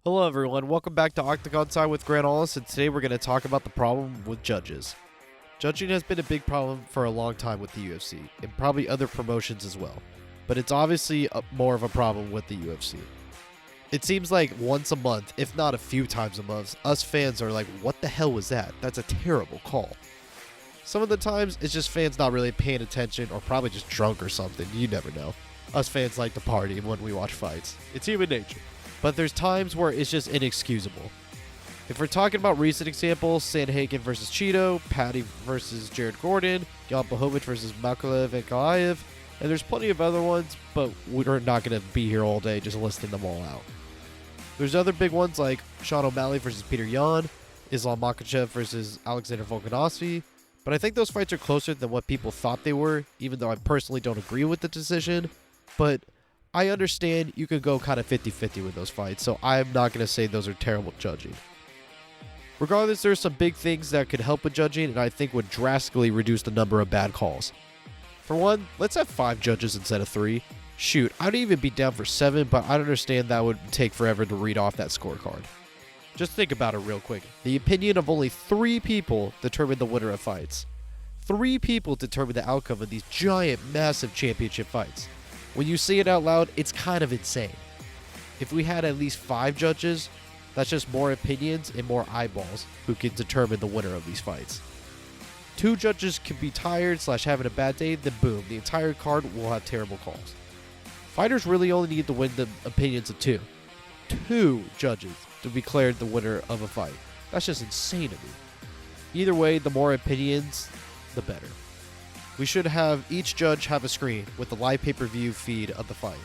Hello everyone, welcome back to Octagon Side with Grant Ahles, and today we're going to talk about the problem with judges. Judging has been a big problem for a long time with the UFC, and probably other promotions as well, but it's obviously more of a problem with the UFC. It seems like once a month, if not a few times a month, us fans are like, what the hell was that? That's a terrible call. Some of the times, it's just fans not really paying attention, or probably just drunk or something, you never know. Us fans like to party when we watch fights. It's human nature. But there's times where it's just inexcusable. If we're talking about recent examples, Sandhagen versus Cheeto, Patty versus Jared Gordon, Jan Blachowicz versus Makhachev and Kalaev, and there's plenty of other ones, but we're not going to be here all day just listing them all out. There's other big ones like Sean O'Malley versus Peter Yan, Islam Makhachev versus Alexander Volkanovski, but I think those fights are closer than what people thought they were, even though I personally don't agree with the decision, but I understand you could go kind of 50-50 with those fights, so I'm not going to say those are terrible judging. Regardless, there are some big things that could help with judging and I think would drastically reduce the number of bad calls. For one, let's have 5 judges instead of 3. Shoot, I'd even be down for 7, but I understand that would take forever to read off that scorecard. Just think about it real quick. The opinion of only 3 people determine the winner of fights. 3 people determine the outcome of these giant, massive championship fights. When you say it out loud, it's kind of insane. If we had at least 5 judges, that's just more opinions and more eyeballs who can determine the winner of these fights. 2 judges could be tired / having a bad day, then boom, the entire card will have terrible calls. Fighters really only need to win the opinions of 2. 2 judges to be declared the winner of a fight. That's just insane to me. Either way, the more opinions, the better. We should have each judge have a screen with the live pay-per-view feed of the fight.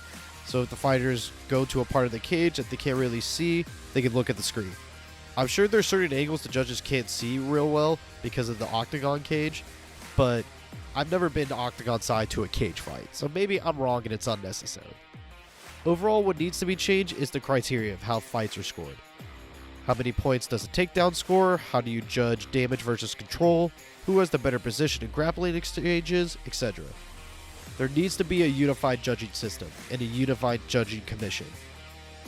So if the fighters go to a part of the cage that they can't really see, they can look at the screen. I'm sure there's certain angles the judges can't see real well because of the Octagon cage, but I've never been to Octagon Side to a cage fight, so maybe I'm wrong and it's unnecessary. Overall, what needs to be changed is the criteria of how fights are scored. How many points does a takedown score? How do you judge damage versus control? Who has the better position in grappling exchanges, etc. There needs to be a unified judging system and a unified judging commission.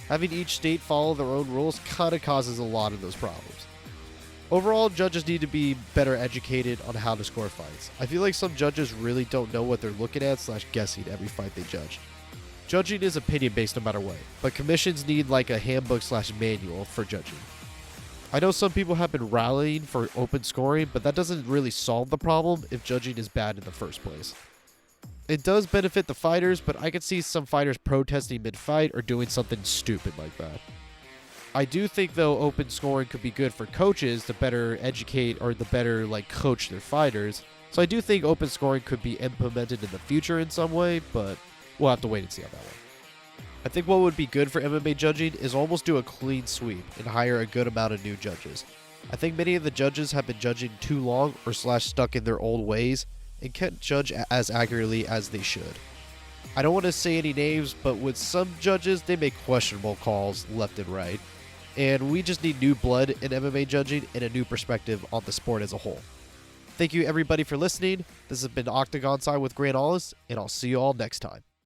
Having each state follow their own rules kind of causes a lot of those problems. Overall, judges need to be better educated on how to score fights. I feel like some judges really don't know what they're looking at / guessing every fight they judge. Judging is opinion based no matter what, but commissions need like a handbook / manual for judging. I know some people have been rallying for open scoring, but that doesn't really solve the problem if judging is bad in the first place. It does benefit the fighters, but I could see some fighters protesting mid-fight or doing something stupid like that. I do think though open scoring could be good for coaches to better educate or the better coach their fighters. So I do think open scoring could be implemented in the future in some way, but we'll have to wait and see on that one. I think what would be good for MMA judging is almost do a clean sweep and hire a good amount of new judges. I think many of the judges have been judging too long or / stuck in their old ways and can't judge as accurately as they should. I don't want to say any names, but with some judges, they make questionable calls left and right. And we just need new blood in MMA judging and a new perspective on the sport as a whole. Thank you everybody for listening. This has been Octagon Side with Grant Ahles, and I'll see you all next time.